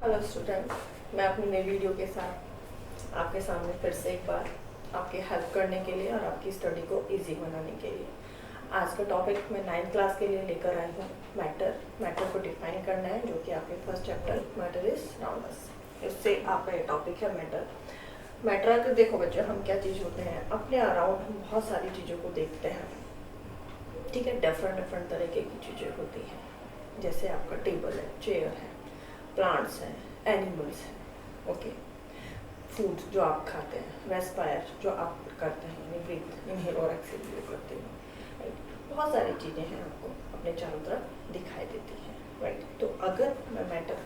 Hello student, मैं अपनी नई वीडियो के साथ आपके सामने फिर से एक बार आपकी हेल्प करने के लिए और आपकी स्टडी को इजी बनाने के लिए आज का टॉपिक मैं 9th क्लास के लिए लेकर आई हूँ। मैटर को डिफाइन करना है, जो कि आपके first chapter matter is nouns, इससे आपका ये टॉपिक है मैटर। अगर देखो बच्चों, हम क्या चीज़ होते हैं, अपने अराउंड हम बहुत सारी चीज़ों को देखते हैं, ठीक है। डिफरेंट तरीके की चीज़ें होती हैं, जैसे आपका टेबल है, चेयर है, प्लांट्स हैं, एनिमल्स हैं, ओके। फूड जो आप खाते हैं, रेस्पायर जो आप करते हैं, यानी ब्रीथ, इनहेल और एक्सहेल जो करते हैं, राइट। बहुत सारी चीज़ें हैं आपको अपने चारों तरफ दिखाई देती हैं, राइट। तो अगर मैं मैटर,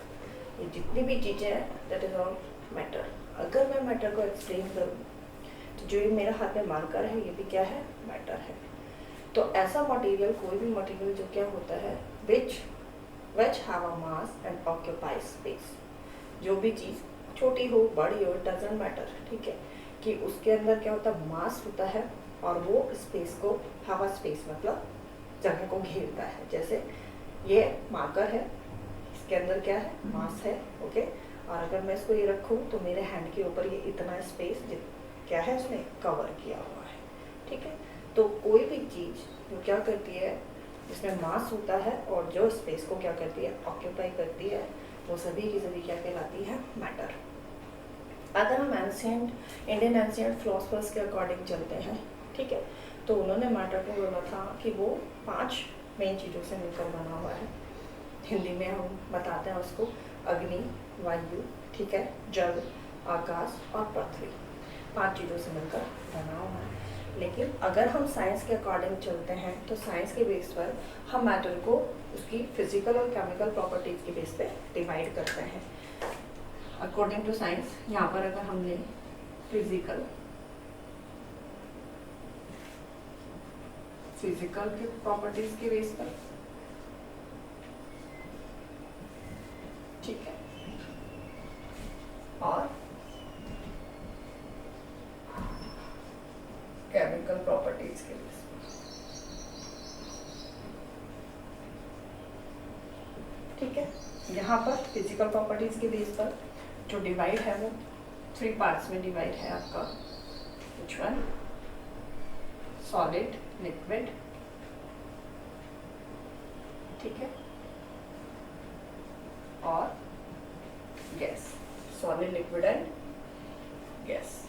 ये जितनी भी चीज़ें हैं दैट इज ऑल मैटर। अगर मैं मैटर को एक्सप्लेन करूँ तो जो ये मेरा हाथ में मार्कर है, ये भी क्या है, मैटर है। तो ऐसा मटेरियल, कोई भी मटेरियल जो क्या होता है, which have a mass and occupy space, जो भी चीज़ छोटी हो बड़ी हो, डजेंट मैटर, ठीक है, कि उसके अंदर क्या होता है, मास होता है और वो स्पेस को, हवा स्पेस मतलब जगह को घेरता है। जैसे ये मार्कर है, इसके अंदर क्या है, मास है, ओके। और अगर मैं इसको ये रखूँ तो मेरे हैंड के ऊपर ये इतना स्पेस क्या है, उसने कवर किया हुआ है, ठीक है। तो कोई भी चीज़ जो क्या करती है, जिसमें मास होता है और जो स्पेस को क्या करती है, ऑक्यूपाई करती है, वो सभी की सभी क्या कहलाती है, मैटर। अगर हम इंडियन एंशिएंट फिलोसफर्स के अकॉर्डिंग चलते हैं, ठीक है, तो उन्होंने मैटर को बोला था कि वो 5 मेन चीज़ों से मिलकर बना हुआ है। हिंदी में हम बताते हैं उसको अग्नि, वायु, ठीक है, जल, आकाश और पृथ्वी, 5 चीज़ों से मिलकर बना हुआ है। लेकिन अगर हम साइंस के अकॉर्डिंग चलते हैं तो साइंस के बेस पर हम मैटर को उसकी फिजिकल और केमिकल प्रॉपर्टीज़ के बेस पे डिवाइड करते हैं। अकॉर्डिंग टू साइंस, यहाँ पर अगर हमने फिजिकल के प्रॉपर्टीज़ के बेस पर, ठीक है, और केमिकल प्रॉपर्टीज के बेस पर, ठीक है। यहाँ पर फिजिकल प्रॉपर्टीज के बेस पर जो डिवाइड है वो 3 पार्ट्स में डिवाइड है आपका। Which one? सॉलिड, लिक्विड, ठीक है, और gas. Solid, liquid and gas,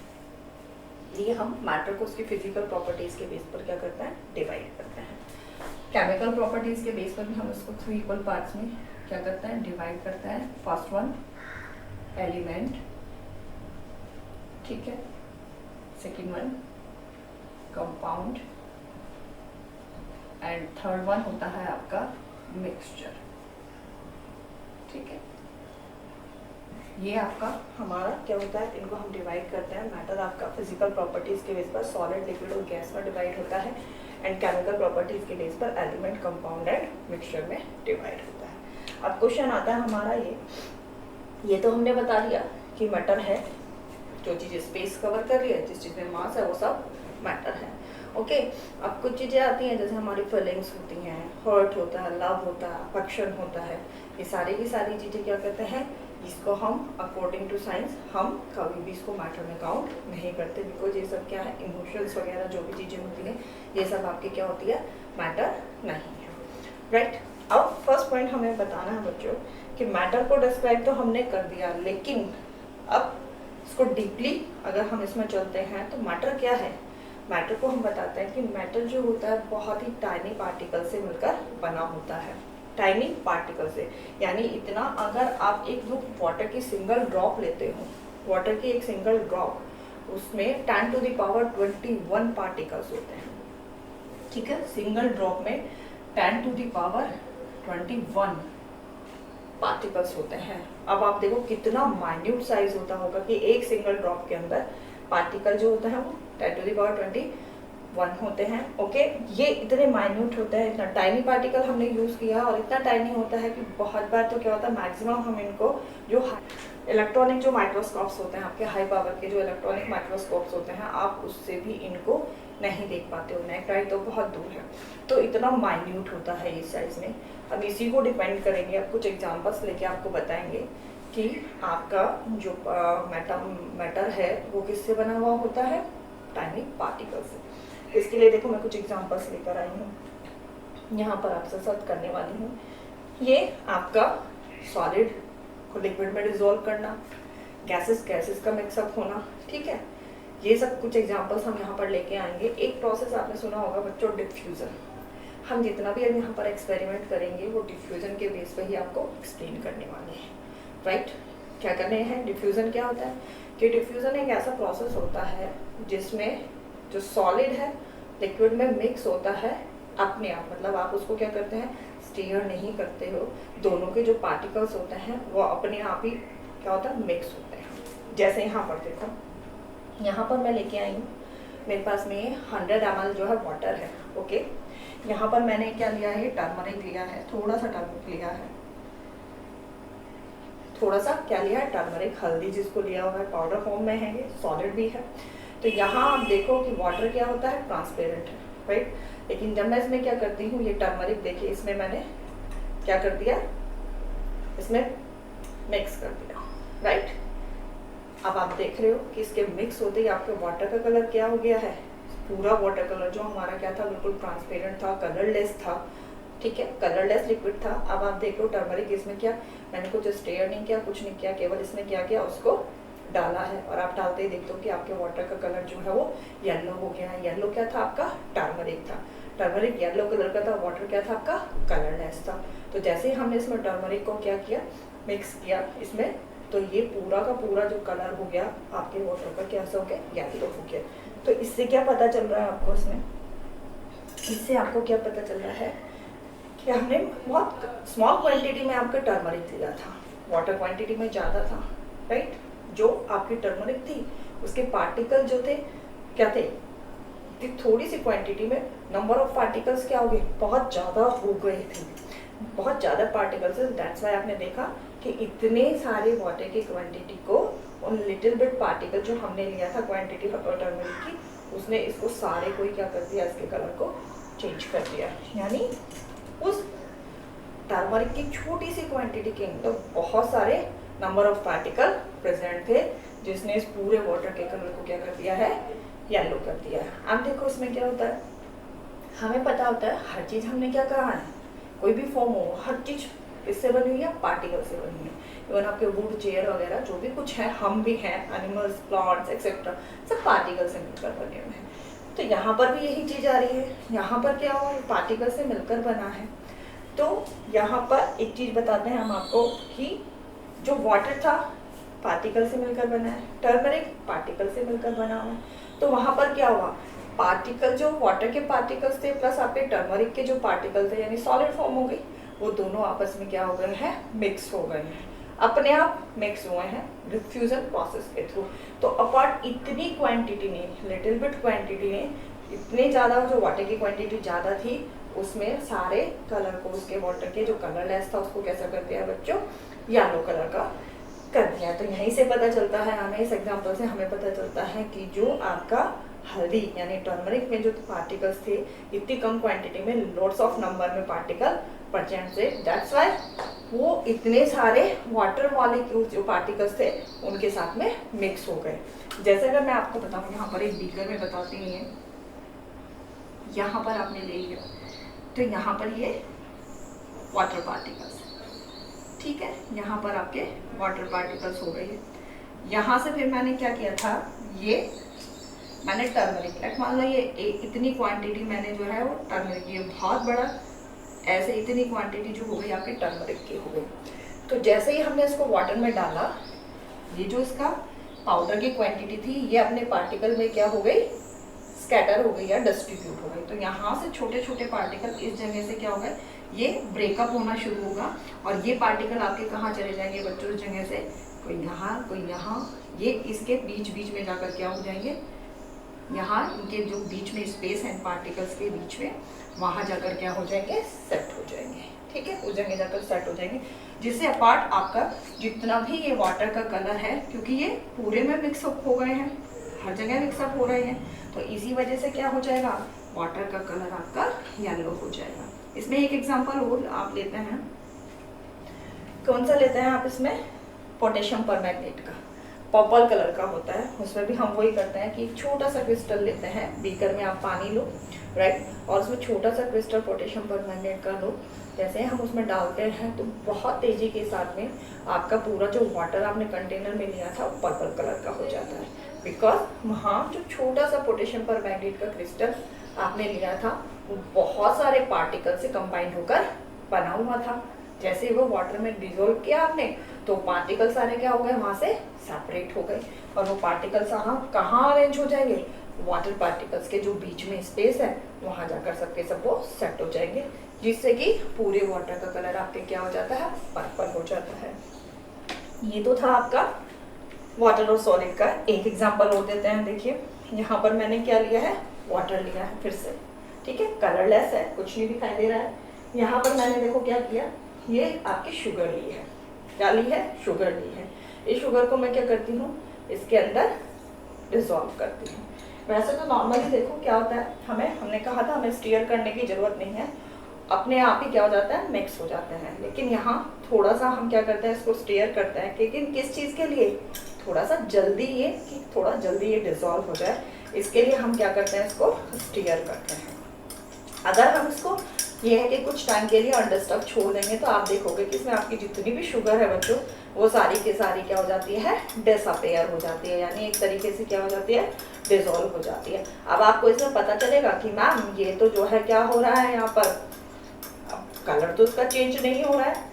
ये हम मैटर को उसकी फिजिकल प्रॉपर्टीज के बेस पर क्या करते हैं, डिवाइड करते हैं। केमिकल प्रॉपर्टीज के बेस पर भी हम इसको 3 इक्वल पार्ट्स में क्या करते हैं, डिवाइड करते हैं। फर्स्ट वन एलिमेंट, ठीक है, second one compound and third one होता है आपका मिक्सचर, ठीक है। ये आपका हमारा क्या होता है, इनको हम डिवाइड करते हैं। मैटर आपका फिजिकल प्रॉपर्टीज के बेस पर सॉलिड, लिक्विड और गैस में डिवाइड होता है, एंड केमिकल प्रॉपर्टीज के बेस पर एलिमेंट, कंपाउंड एंड मिक्सचर में डिवाइड होता है। अब क्वेश्चन आता है हमारा ये तो हमने बता दिया कि मैटर है, जो चीज़ स्पेस कवर कर रही है, जिस चीज़ में मास है, वो सब मैटर है, ओके। अब कुछ चीज़ें आती हैं, जैसे हमारी फीलिंग्स होती हैं, हर्ट होता है, लव होता है, अफेक्शन होता है, ये सारी की सारी चीज़ें क्या करते हैं, इसको हम अकॉर्डिंग टू साइंस हम कभी भी इसको मैटर में काउंट नहीं करते, बिकॉज ये सब क्या है, इमोशंस वगैरह जो भी चीज़ें होती हैं, ये सब आपकी क्या होती है, मैटर नहीं है, राइट। अब फर्स्ट पॉइंट हमें बताना है बच्चों कि मैटर को डिस्क्राइब तो हमने कर दिया, लेकिन अब इसको डीपली अगर हम इसमें चलते हैं तो मैटर क्या है। मैटर को हम बताते हैं कि मैटर जो होता है बहुत ही टाइनी पार्टिकल से मिलकर बना होता है, टाइनी पार्टिकल से, यानी इतना, अगर आप एक जो वाटर की सिंगल ड्रॉप लेते हो, वाटर की एक सिंगल ड्रॉप, उसमें 10 to the power 21 पार्टिकल्स होते हैं, ठीक है। सिंगल ड्रॉप में 10 to the power 21 पार्टिकल्स होते हैं। अब आप देखो कितना माइन्यूट साइज होता होगा कि एक सिंगल ड्रॉप के अंदर पार्टिकल जो होता है वो 10 to the power 21 होते हैं, ओके। ये इतने माइन्यूट होते हैं, इतना टाइनी पार्टिकल हमने यूज़ किया, और इतना टाइनी होता है कि बहुत बार तो क्या होता है, मैक्सिमम हम इनको जो इलेक्ट्रॉनिक जो माइक्रोस्कोप्स होते हैं, आपके हाई पावर के जो इलेक्ट्रॉनिक माइक्रोस्कोप्स होते हैं, आप उससे भी इनको नहीं देख पाते हो, नेक राइट तो बहुत दूर है, तो इतना माइन्यूट होता है इस साइज में। अब इसी को डिपेंड करेंगे, अब कुछ एग्जांपल्स लेके आपको बताएंगे कि आपका जो मैटर है वो किससे बना हुआ होता है, टाइनी पार्टिकल से। इसके लिए देखो मैं कुछ एग्जांपल्स लेकर आई हूँ, यहाँ पर आपसे साथ करने वाली हूँ। ये आपका सॉलिड को लिक्विड में डिसॉल्व करना, गैसेस का मिक्सअप होना, ठीक है। ये सब कुछ एग्जांपल्स हम यहाँ पर लेके आएंगे। एक प्रोसेस आपने सुना होगा बच्चों, डिफ्यूज़न। हम जितना भी अब यहाँ पर एक्सपेरिमेंट करेंगे वो डिफ्यूज़न के बेस पर ही आपको एक्सप्लेन करने वाले हैं, राइट। क्या करने हैं, डिफ्यूज़न क्या होता है कि डिफ्यूज़न एक ऐसा प्रोसेस होता है जिसमें जो सॉलिड है लिक्विड में मिक्स होता है अपने आप, मतलब आप उसको क्या करते हैं, स्टीयर नहीं करते हो, दोनों के जो पार्टिकल्स होते हैं वो अपने आप ही क्या होता है, मिक्स होते हैं। जैसे यहाँ पर देखो, यहाँ पर मैं लेके आई हूँ, मेरे पास में 100 ml जो है वाटर है, ओके। यहाँ पर मैंने क्या लिया है, टर्मरिक लिया है, थोड़ा सा टर्मरिक लिया है, थोड़ा सा क्या लिया है, टर्मरिक, हल्दी जिसको लिया हुआ है, पाउडर फॉर्म में है, ये सॉलिड भी है। तो यहाँ आप देखो कि वाटर क्या होता है, ट्रांसपेरेंट है, राइट। लेकिन जब मैं इसमें क्या करती हूँ, ये टर्मरिक देखिए इसमें मैंने क्या कर दिया, इसमें मिक्स कर दिया, राइट। अब आप देख रहे हो कि इसके मिक्स होते ही आपके वाटर का कलर क्या हो गया है, पूरा वाटर कलर जो हमारा क्या था, बिल्कुल ट्रांसपेरेंट था, कलरलेस था, ठीक है, कलरलेस लिक्विड था। अब आप देख लो टर्मरिक, इसमें क्या, मैंने कुछ स्टेयर नहीं किया, कुछ नहीं किया, केवल इसमें क्या किया, उसको डाला है, और आप डालते ही देखते हो कि आपके वाटर का कलर जो है वो येलो हो गया है। येलो क्या था आपका, टर्मरिक था, टर्मरिक येलो कलर का था, वाटर क्या था आपका, कलरलेस था। तो जैसे ही हमने इसमें टर्मरिक को क्या किया, मिक्स किया इसमें, तो ये पूरा का पूरा जो कलर हो गया आपके वाटर का कैसा हो गया, येलो हो गया। तो इससे क्या पता चल रहा है आपको, इसमें इससे आपको क्या पता चल रहा है कि हमने बहुत स्मॉल क्वांटिटी में आपका टर्मरिक लिया था, वाटर क्वांटिटी में ज़्यादा था, राइट। जो आपकी टर्मरिक थी उसके पार्टिकल जो थे क्या थे, थोड़ी सी क्वांटिटी में नंबर ऑफ पार्टिकल्स क्या हो गए, बहुत ज़्यादा हो गए थे, बहुत ज़्यादा पार्टिकल्स। दैट्स वाई आपने देखा कि इतने सारे वाटर की क्वांटिटी को उन लिटिल बिट पार्टिकल जो हमने लिया था क्वांटिटी टर्मरिक की, उसने इसको सारे को ही क्या कर दिया, इसके कलर को चेंज कर दिया। यानी उस टर्मरिक की छोटी सी क्वांटिटी के अंदर तो बहुत सारे नंबर ऑफ पार्टिकल प्रेजेंट थे, जिसने इस पूरे वाटर के कलर को क्या कर दिया है, येलो कर दिया है। अब देखो इसमें क्या होता है, हमें पता होता है हर चीज़, हमने क्या कहा है, कोई भी फॉर्म हो हर चीज़ इससे बनी हुई है, पार्टिकल से बनी हुई है। इवन आपके वुड, चेयर वगैरह जो भी कुछ है, हम भी हैं, एनिमल्स, प्लांट्स एक्सेट्रा, सब पार्टिकल से मिलकर बने हुए हैं। तो यहाँ पर भी यही चीज़ आ रही है, यहाँ पर क्या हो, पार्टिकल से मिलकर बना है। तो यहाँ पर एक चीज़ बताते हैं हम आपको कि जो वाटर था पार्टिकल से मिलकर बना है, टर्मरिक पार्टिकल से मिलकर बना हुआ है। तो वहाँ पर क्या हुआ, पार्टिकल जो वाटर के पार्टिकल्स थे प्लस आपके टर्मरिक के जो पार्टिकल थे, यानी सॉलिड फॉर्म हो गई, वो दोनों आपस में क्या हो गए हैं, मिक्स हो गए हैं, अपने आप मिक्स हुए हैं डिफ्यूजन प्रोसेस के थ्रू। तो अपार्ट इतनी क्वांटिटी ने, लिटिल बिट क्वांटिटी ने, इतने ज़्यादा जो वाटर की क्वांटिटी ज़्यादा थी, उसमें सारे कलर को, उसके वाटर के जो कलरलेस था उसको कैसा कर दिया बच्चों, येलो कलर का कर दिया। तो यहीं से पता चलता है हमें, इस एग्जाम्पल से हमें पता चलता है कि जो आपका हल्दी यानी टर्मरिक में जो पार्टिकल्स थे, इतनी कम क्वांटिटी में लॉट्स ऑफ नंबर में पार्टिकल प्रेजेंट थे, दैट्स वाई वो इतने सारे वाटर मॉलिक्यूल्स जो पार्टिकल्स थे उनके साथ में मिक्स हो गए। जैसे अगर मैं आपको बताऊँ, यहाँ पर एक बीकर में बताती हूँ, यहाँ पर आपने ले लिया, तो यहाँ पर ये वाटर पार्टिकल्स, ठीक है, यहाँ पर आपके वाटर पार्टिकल्स हो गए हैं। यहाँ से फिर मैंने क्या किया था, ये मैंने टर्मरिक, मान लो ये इतनी क्वांटिटी मैंने जो है वो टर्मरिक, ये बहुत बड़ा, ऐसे इतनी क्वांटिटी जो हो गई आपकी टर्मरिक की हो गई। तो जैसे ही हमने इसको वाटर में डाला, ये जो इसका पाउडर की क्वांटिटी थी ये अपने पार्टिकल में क्या हो गई, स्कैटर हो गई या डिस्ट्रीब्यूट हो गई। तो यहाँ से छोटे छोटे पार्टिकल इस जगह से क्या हो गए, ये ब्रेकअप होना शुरू होगा, और ये पार्टिकल आपके कहाँ चले जाएंगे बच्चों, इस जगह से कोई यहाँ कोई यहाँ, ये इसके बीच बीच में जाकर क्या हो जाएंगे, यहाँ इनके जो बीच में स्पेस है पार्टिकल्स के बीच में, वहाँ जाकर क्या हो जाएंगे, सेट हो जाएंगे, ठीक है, उस जगह जाकर सेट हो जाएंगे। जिससे अपार्ट आपका जितना भी ये वाटर का कलर है, क्योंकि ये पूरे में मिक्सअप हो गए हैं, हर जगह मिक्सअप हो रहे हैं, तो इसी वजह से क्या हो जाएगा, वाटर का कलर आपका येलो हो जाएगा। इसमें एक एग्जांपल और आप लेते हैं, कौन सा लेते हैं आप इसमें, पोटेशियम परमैंगनेट का, पर्पल कलर का होता है। उसमें भी हम वही करते हैं कि एक छोटा सा क्रिस्टल लेते हैं, बीकर में आप पानी लो, राइट, और उसमें छोटा सा क्रिस्टल पोटेशियम परमैंगनेट का लो। जैसे हम उसमें डालते हैं तो बहुत तेज़ी के साथ में आपका पूरा जो वाटर आपने कंटेनर में लिया था वो पर्पल कलर का हो जाता है, बिकॉज वहाँ जो छोटा सा पोटेशियम परमैंगनेट का क्रिस्टल आपने लिया था वो बहुत सारे पार्टिकल से कंबाइन होकर बना हुआ था। जैसे वो वाटर में डिजोल्व किया आपने तो पार्टिकल सारे क्या हो गए, वहाँ से सेपरेट हो गए, और वो पार्टिकल्स कहाँ अरेंज हो जाएंगे, वाटर पार्टिकल्स के जो बीच में स्पेस है वहाँ जाकर सबके सब वो सेट हो जाएंगे, जिससे कि पूरे वाटर का कलर आपके क्या हो जाता है, पर्पल हो जाता है। ये तो था आपका वाटर और सॉलिड का। एक एग्जांपल और देते हैं। देखिए यहाँ पर मैंने क्या लिया है, वाटर लिया है फिर से, ठीक है, कलरलेस है, कुछ नहीं दिखाई दे रहा है। यहाँ पर मैंने देखो क्या किया, ये आपकी शुगर ली है, क्या ली है, शुगर ली है। इस शुगर को मैं क्या करती हूँ, इसके अंदर डिसॉल्व करती हूँ। वैसे तो नॉर्मली देखो क्या होता है, हमने कहा था हमें स्टीयर करने की जरूरत नहीं है, अपने आप ही क्या हो जाता है, मिक्स हो जाते हैं। लेकिन यहाँ थोड़ा सा हम क्या करते हैं, इसको स्टीयर करते हैं, लेकिन किस चीज़ के लिए, थोड़ा सा जल्दी ये कि थोड़ा जल्दी ये डिसॉल्व हो जाए, इसके लिए हम क्या करते हैं, इसको स्टीयर करते हैं। अगर हम इसको ये है कि कुछ टाइम के लिए अनडिस्टर्ब छोड़ देंगे तो आप देखोगे कि इसमें आपकी जितनी भी शुगर है बच्चों, वो सारी की सारी क्या हो जाती है, डिसअपेयर हो जाती है, यानी एक तरीके से क्या हो जाती है, डिसॉल्व हो जाती है। अब आपको इसमें पता चलेगा कि मैम ये तो जो है क्या हो रहा है यहाँ पर, अब कलर तो इसका चेंज नहीं हो रहा है,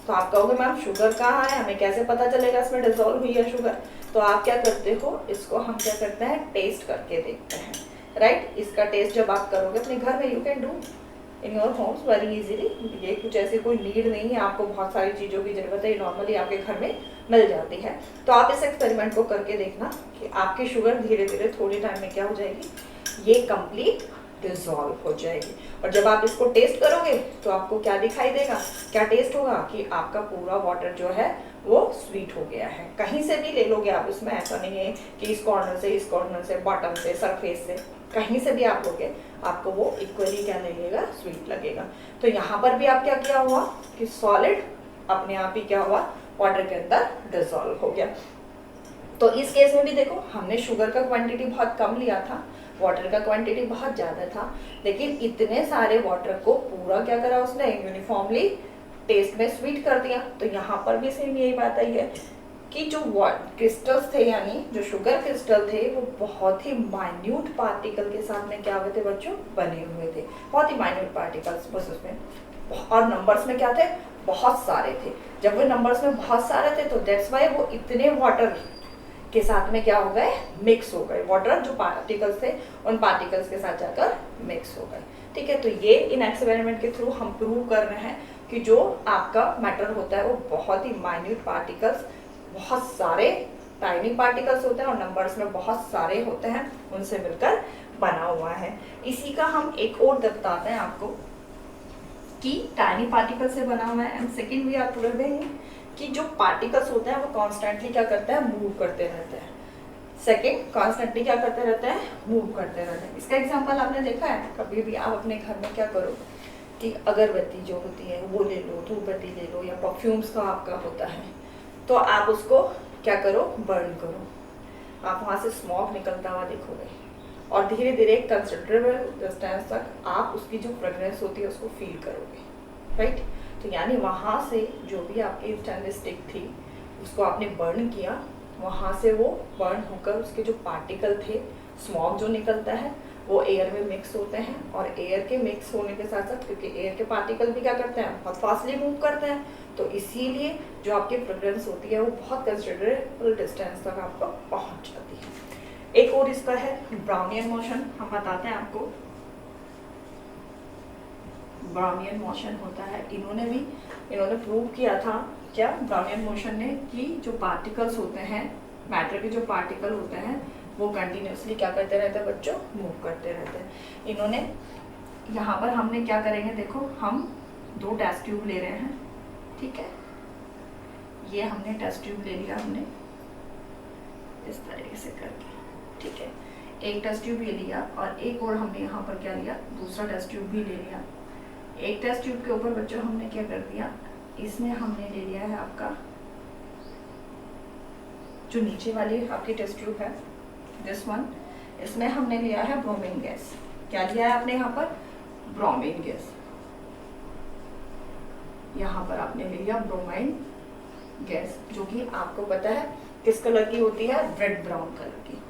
तो आप कहोगे मैम शुगर कहाँ है, हमें कैसे पता चलेगा इसमें डिसॉल्व हुई है शुगर। तो आप क्या करते हो, इसको हम क्या करते हैं, टेस्ट करके देखते हैं, राइट। इसका टेस्ट जब आप करोगे अपने घर में, you can do in your homes very easily, ये कुछ ऐसी कोई नीड नहीं है, आपको बहुत सारी चीज़ों की ज़रूरत है, नॉर्मली आपके घर में मिल जाती है। तो आप इस एक्सपेरिमेंट को करके देखना कि आपकी शुगर धीरे धीरे थोड़ी टाइम में क्या हो जाएगी, ये कंप्लीट डिसॉल्व हो जाएगी। और जब आप इसको टेस्ट करोगे तो आपको क्या दिखाई देगा, क्या टेस्ट होगा कि आपका पूरा वाटर जो है वो स्वीट हो गया है। कहीं से भी ले लोगे आप, उसमें ऐसा नहीं है कि इस कॉर्नर से, बॉटम से, सरफेस से, कहीं से भी आप लोगे आपको वो इक्वली क्या लगेगा, स्वीट लगेगा। तो यहाँ पर भी आप क्या किया हुआ कि सॉलिड अपने आप ही क्या हुआ, वाटर के अंदर डिसॉल्व हो गया। तो इस केस में भी देखो हमने शुगर का क्वांटिटी बहुत कम लिया था, वाटर का क्वांटिटी बहुत ज़्यादा था, लेकिन इतने सारे वाटर को पूरा क्या करा उसने, यूनिफॉर्मली टेस्ट में स्वीट कर दिया। तो यहाँ पर भी सेम यही बात आई है कि जो क्रिस्टल्स थे, यानी जो शुगर क्रिस्टल थे, वो बहुत ही माइन्यूट पार्टिकल के साथ में क्या हुए थे बच्चों, बने हुए थे, बहुत ही माइन्यूट पार्टिकल्स बस उसमें, और नंबर्स में क्या थे, बहुत सारे थे। जब वो नंबर्स में बहुत सारे थे तो दैट्स वाई वो इतने वाटर के साथ में क्या हो गए, मिक्स हो गए, वाटर जो पार्टिकल्स थे उन पार्टिकल्स के साथ जाकर मिक्स हो गए, ठीक है। तो ये इन एक्सपेरिमेंट के थ्रू हम प्रूव कर रहे हैं कि जो आपका मैटर होता है वो बहुत ही माइन्यूट पार्टिकल्स, बहुत सारे टाइनी पार्टिकल्स होते हैं और नंबर्स में बहुत सारे होते हैं, उनसे मिलकर बना हुआ है। इसी का हम एक और बताते हैं आपको कि टाइनी पार्टिकल से बना हुआ है। And second we are proving कि जो पार्टिकल्स होते हैं वो कॉन्स्टेंटली क्या करते हैं, मूव करते रहते हैं। सेकेंड, कॉन्स्टेंटली क्या करते रहते हैं, मूव करते रहते हैं। इसका एग्जाम्पल आपने देखा है, कभी भी आप अपने घर में क्या करो कि अगरबत्ती जो होती है वो ले लो, धूपबत्ती ले लो, या परफ्यूम्स का आपका होता है, तो आप उसको क्या करो, बर्न करो, आप वहाँ से स्मोक निकलता हुआ देखोगे और धीरे धीरे एक कंसिडरेबल डिस्टेंस तक आप उसकी जो फ्रेगरेंस होती है उसको फील करोगे, राइट। तो यानी वहाँ से जो भी आपकी स्टेनलेस स्टिक थी उसको आपने बर्न किया, वहाँ से वो बर्न होकर उसके जो पार्टिकल थे, स्मोक जो निकलता है वो एयर में मिक्स होते हैं, और एयर के मिक्स होने के साथ साथ, क्योंकि एयर के पार्टिकल भी क्या करते हैं, बहुत फास्टली मूव करते हैं, तो इसीलिए जो आपकी फ्रेगरेंस होती है वो बहुत कंसिडरेबल डिस्टेंस तक आपको पहुँच जाती है। एक और इसका है ब्राउनियन मोशन, हम बताते हैं आपको। ब्राउनियन मोशन होता है, इन्होंने प्रूव किया था क्या, ब्राउनियन मोशन ने, कि जो पार्टिकल्स होते हैं, मैटर के जो पार्टिकल होते हैं वो कंटिन्यूसली क्या करते रहते हैं बच्चों, मूव करते रहते हैं। इन्होंने यहाँ पर हमने क्या करेंगे, देखो हम 2 टेस्ट ट्यूब ले रहे हैं, ठीक है, ये हमने टेस्ट ट्यूब ले लिया हमने इस तरीके से करके, ठीक है, एक टेस्ट ट्यूब ये लिया और एक और हमने यहाँ पर क्या लिया, दूसरा टेस्ट ट्यूब भी ले लिया। एक टेस्ट ट्यूब के ऊपर बच्चों हमने क्या कर दिया, इसमें हमने ले लिया है आपका जो नीचे वाली आपकी टेस्ट ट्यूब है, दिस वन, इसमें हमने लिया है ब्रोमीन गैस। क्या लिया है आपने यहाँ पर? Bromine gas. यहाँ पर आपने लिया ब्रोमाइन गैस, जो कि आपको पता है किस कलर की होती है? रेड ब्राउन कलर की।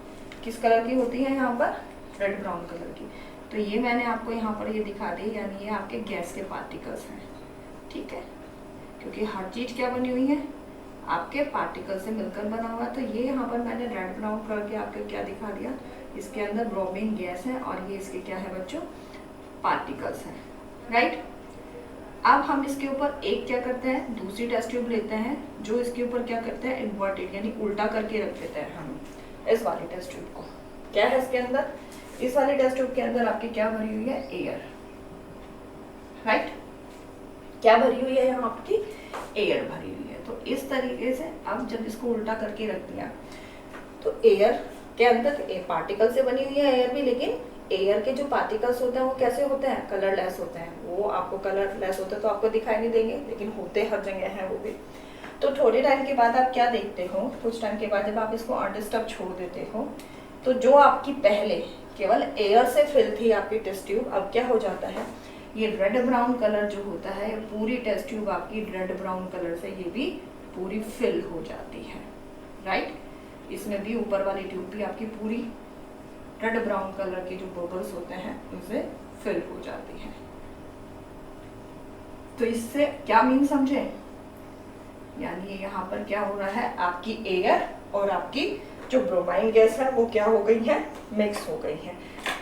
किस कलर की होती है यहाँ पर? रेड ब्राउन कलर की। तो ये मैंने आपको यहाँ पर ये दिखा दी, यानी ये आपके गैस के पार्टिकल्स हैं, ठीक है, क्योंकि हर चीज क्या बनी हुई है? आपके पार्टिकल से मिलकर बना हुआ। तो ये यहाँ पर मैंने रेड ब्राउन कलर के आपको क्या दिखा दिया? इसके अंदर ब्रोमीन गैस है और ये इसके क्या है बच्चों? पार्टिकल्स हैं, राइट। अब हम इसके ऊपर एक क्या करते हैं? दूसरी टेस्ट ट्यूब लेते हैं, जो इसके ऊपर क्या करते हैं? इन्वर्टेड, यानी उल्टा करके रख देते हैं हम इस वाली टेस्ट ट्यूब को। क्या है इसके अंदर? इस वाली टेस्ट ट्यूब के अंदर आपकी क्या भरी हुई है? Air, right. क्या भरी हुई है यहाँ आपकी? एयर भरी हुई है। तो इस तरीके से अब जब इसको उल्टा करके रख दिया तो एयर के अंदर पार्टिकल से बनी हुई है एयर भी, लेकिन एयर के जो पार्टिकल्स होते हैं वो कैसे होते हैं? कलरलेस होते हैं। वो आपको कलरलेस होते तो आपको दिखाई नहीं देंगे, लेकिन होते हर जगह हैं वो भी। तो थोड़े टाइम के बाद आप क्या देखते हो? कुछ टाइम के बाद जब आप इसको अनडिस्टर्ब छोड़ देते हो, तो जो आपकी पहले केवल एयर से फिल थी आपकी टेस्ट ट्यूब, अब क्या हो जाता है? ये रेड ब्राउन कलर जो होता है, पूरी टेस्ट ट्यूब आपकी रेड ब्राउन कलर से ये भी पूरी फिल हो जाती है, राइट। इसमें भी ऊपर वाली ट्यूब भी आपकी पूरी रेड ब्राउन कलर के जो बबल्स होते हैं उनसे फिल हो जाती है। तो इससे क्या मीन समझे? यानी यहाँ पर क्या हो रहा है? आपकी एयर और आपकी जो ब्रोमाइन गैस है वो क्या हो गई है? मिक्स हो गई है।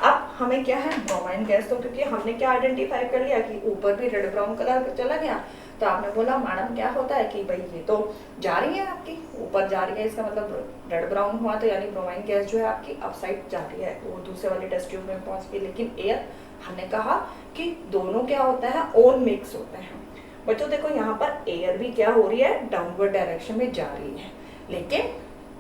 अब हमें क्या है? ब्रोमाइन गैस, तो क्योंकि हमने क्या आइडेंटिफाई कर लिया कि ऊपर भी रेड ब्राउन कलर चला गया, तो आपने बोला मैडम क्या होता है कि भाई ये तो जा रही है आपकी ऊपर जा रही है, इसका मतलब रेड ब्राउन हुआ, तो यानी ब्रोमाइन गैस जो है आपकी अपसाइड जा रही है, वो दूसरे वाली टेस्ट ट्यूब में पहुंच गई। लेकिन एयर, हमने कहा कि दोनों क्या होता है? ओन मिक्स होते हैं। बच्चों देखो यहाँ पर एयर भी क्या हो रही है? डाउनवर्ड डायरेक्शन में जा रही है, लेकिन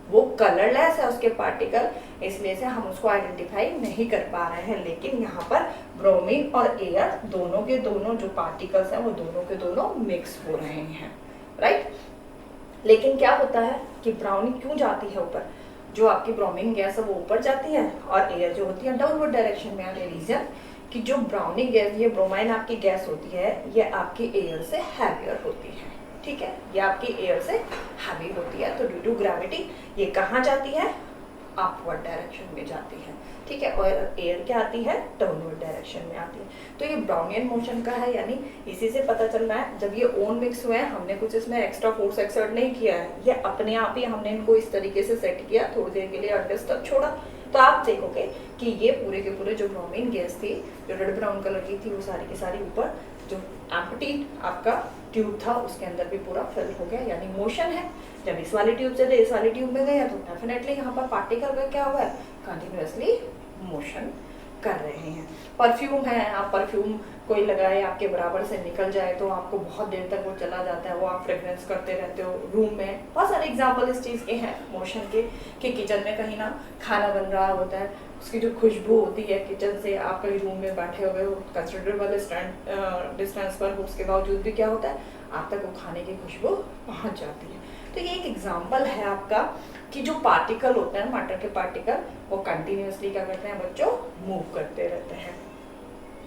वो कलरलेस है उसके पार्टिकल, इसलिए से हम उसको आइडेंटिफाई नहीं कर पा रहे हैं। लेकिन यहाँ पर ब्रोमीन और एयर दोनों के दोनों जो पार्टिकल्स हैं वो दोनों के दोनों मिक्स हो रहे हैं, राइट। लेकिन क्या होता है कि ब्राउनिंग क्यों जाती है ऊपर? जो आपकी ब्रोमीन गैस है वो ऊपर जाती है और एयर जो होती है डाउनवर्ड डायरेक्शन में आ रही है। रीजन कि जो ब्राउनिंग गैस, ये ब्रोमाइन आपकी गैस होती है, ये आपकी एयर से हैवियर होती है, ठीक है, ये आपकी एयर से हैवी होती है। तो ड्यू टू ग्रेविटी ये कहाँ जाती है? अपवर्ड डायरेक्शन में जाती है, ठीक है, और एयर क्या आती है? डाउनवर्ड डायरेक्शन में आती है। तो ये ब्राउनियन मोशन का है, यानी इसी से पता चल रहा है जब ये ओन मिक्स हुए हैं, हमने कुछ इसमें एक्स्ट्रा फोर्स एक्सर्ट नहीं किया है, ये अपने आप ही हमने इनको इस तरीके से सेट किया, थोड़ी देर के लिए अनडिस्टर्ब छोड़ा। तो आप देखोगे कि ये पूरे के पूरे जो ब्रोमीन गैस थी, जो रेड ब्राउन कलर की थी, वो सारी की सारी ऊपर जो एम्प्टी आपका ट्यूब था उसके अंदर भी पूरा फिल हो गया, यानी मोशन है। जब इस वाली ट्यूब से इस वाली ट्यूब में गया तो डेफिनेटली यहाँ पर पार्टिकल का क्या हुआ है? कंटिन्यूअसली मोशन कर रहे हैं। परफ्यूम है, आप परफ्यूम कोई लगाए आपके बराबर से निकल जाए तो आपको बहुत देर तक वो चला जाता है, वो आप फ्रेग्रेंस करते रहते हो रूम में। बहुत सारे एग्जाम्पल इस चीज़ के हैं मोशन के, कि किचन में कहीं ना खाना बन रहा होता है, उसकी जो खुशबू होती है किचन से, आप कहीं रूम में बैठे हुए हो कंसिडरेबल डिस्टेंस पर हो, उसके बावजूद भी क्या होता है? आप तक वो खाने की खुशबू पहुंच जाती है। तो ये एक एग्जाम्पल है आपका कि जो पार्टिकल होते हैं, मैटर के पार्टिकल, वो कंटिन्यूअसली क्या करते हैं बच्चों? मूव करते रहते हैं।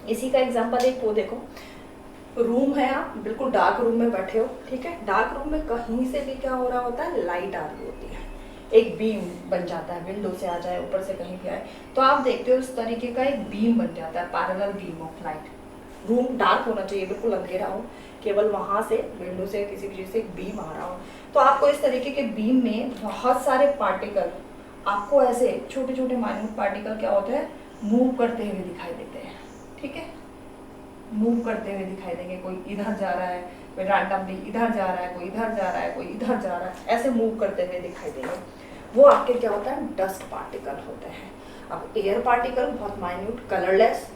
इसी का एग्जाम्पल एक वो देखो, रूम है, आप बिल्कुल डार्क रूम में बैठे हो, ठीक है, डार्क रूम में कहीं से भी क्या हो रहा होता है? लाइट आ रही होती है, एक बीम बन जाता है, विंडो से आ जाए, ऊपर से कहीं भी आए, तो आप देखते हो इस तरीके का एक बीम बन जाता है, parallel beam of light. Room dark होना चाहिए, बिल्कुल अंधेरा हो, केवल वहां से विंडो से किसी भी चीज से एक बीम आ रहा हो, तो आपको इस तरीके के बीम में बहुत सारे पार्टिकल, आपको ऐसे छोटे छोटे माइन्यूट पार्टिकल क्या होते हैं? मूव करते हुए दिखाई देते हैं, ठीक है, मूव करते हुए दिखाई देंगे। कोई इधर जा रहा है, कोई रैंडमली इधर जा रहा है, कोई इधर जा रहा है, कोई इधर जा रहा है, ऐसे मूव करते हुए दिखाई देंगे। वो आपके क्या होता है? डस्ट पार्टिकल होते हैं। अब एयर पार्टिकल बहुत माइन्यूट, कलरलेस,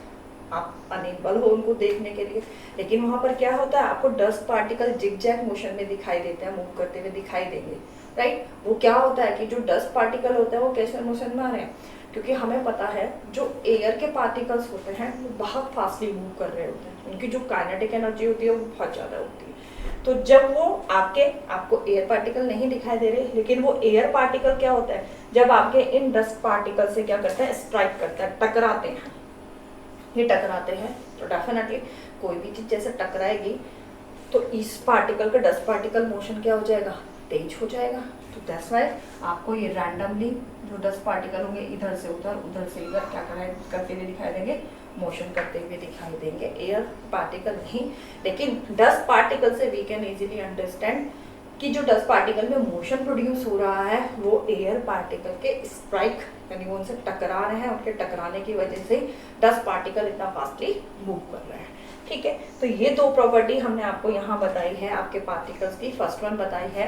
आप अनेबल हो उनको देखने के लिए, लेकिन वहां पर क्या होता है? आपको डस्ट पार्टिकल जिग-जैग मोशन में दिखाई देते हैं, मूव करते हुए दिखाई देंगे, राइट। वो क्या होता है कि जो डस्ट पार्टिकल होता है वो कैसे मोशन में आ रहे हैं? क्योंकि हमें पता है जो एयर के पार्टिकल्स होते हैं वो बहुत फास्टली मूव कर रहे होते हैं, उनकी जो काइनेटिक एनर्जी होती है वो बहुत ज़्यादा होती है। तो जब वो आपको एयर पार्टिकल नहीं दिखाई दे रहे, लेकिन वो एयर पार्टिकल क्या होता है, जब आपके इन डस्ट पार्टिकल से क्या करता है, स्ट्राइक करता है, टकराते हैं, ये टकराते हैं, तो डेफिनेटली कोई भी चीज जैसे टकराएगी तो इस पार्टिकल का, डस्ट पार्टिकल मोशन क्या हो जाएगा, तेज हो जाएगा। तो दैट्स व्हाई आपको ये रैंडमली जो डस्ट पार्टिकल होंगे इधर से उधर से इधर क्या करते हुए दिखाई देंगे, मोशन करते हुए दिखाई देंगे, एयर पार्टिकल नहीं। लेकिन डस्ट पार्टिकल से वी कैन इजीली अंडरस्टैंड कि जो डस्ट पार्टिकल में मोशन प्रोड्यूस हो रहा है वो एयर पार्टिकल के स्ट्राइक, यानी वो उनसे टकरा रहे हैं, उनके टकराने की वजह से डस्ट पार्टिकल इतना फास्टली मूव कर रहे हैं। ठीक है, तो ये दो प्रॉपर्टी हमने आपको यहाँ बताई है आपके पार्टिकल्स की। फर्स्ट वन बताई है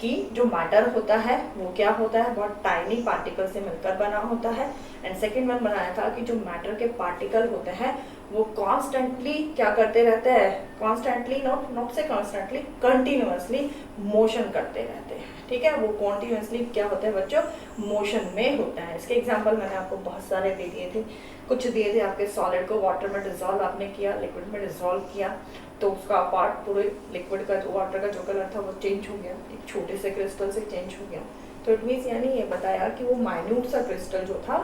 कि जो मैटर होता है वो क्या होता है, बहुत टाइनी पार्टिकल से मिलकर बना होता है। एंड सेकेंड वन बनाया था कि जो मैटर के पार्टिकल होते हैं वो कॉन्स्टेंटली क्या करते रहते हैं, कॉन्स्टेंटली नॉट से कॉन्स्टेंटली, कंटिन्यूअसली मोशन करते रहते हैं। ठीक है, वो कॉन्टिन्यूअसली क्या होता है बच्चों, मोशन में होता है। इसके एग्जाम्पल मैंने आपको बहुत सारे दे दिए थे, कुछ दिए थे आपके सॉलिड को वाटर में डिजोल्व आपने किया, लिक्विड में डिजोल्व किया, तो उसका पार्ट पूरे लिक्विड का जो वाटर का जो कलर था वो चेंज हो गया, एक छोटे से क्रिस्टल से चेंज हो गया। तो इट मीन्स यानी ये बताया कि वो माइन्यूट सा क्रिस्टल जो था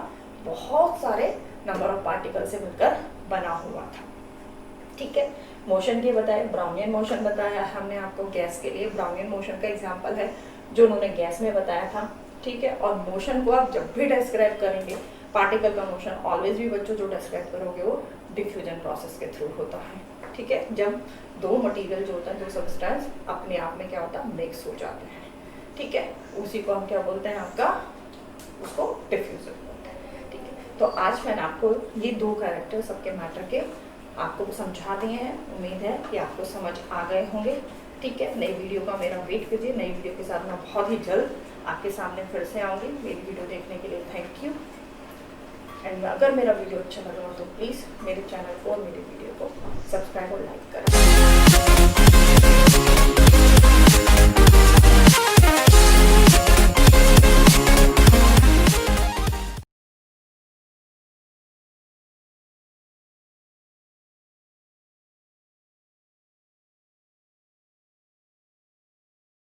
बहुत सारे नंबर ऑफ पार्टिकल से मिलकर बना हुआ था। ठीक है, मोशन के बताए, ब्राउनियन मोशन बताया हमने आपको गैस के लिए, ब्राउनियन मोशन का एग्जाम्पल है जो उन्होंने गैस में बताया था। ठीक है, और मोशन को आप जब भी डिस्क्राइब करेंगे पार्टिकल का मोशन, ऑलवेज भी बच्चों जो डिस्क्राइब करोगे वो डिफ्यूजन प्रोसेस के थ्रू होता है। ठीक है, जब दो मटेरियल जो होता है, दो सब्सटेंस अपने आप में क्या होता है, मिक्स हो जाते हैं। ठीक है, उसी को हम क्या बोलते हैं, आपका उसको डिफ्यूजन बोलते हैं। ठीक है, तो आज मैंने आपको ये दो कैरेक्टर सबके मैटर के आपको समझा दिए हैं। उम्मीद है कि आपको समझ आ गए होंगे। ठीक है, नई वीडियो का मेरा वेट कीजिए, नई वीडियो के साथ मैं बहुत ही जल्द आपके सामने फिर से आऊँगी। मेरी वीडियो देखने के लिए थैंक यू। एंड अगर मेरा वीडियो अच्छा लगा हो तो प्लीज़ मेरे चैनल को और मेरी वीडियो को सब्सक्राइब और लाइक करें।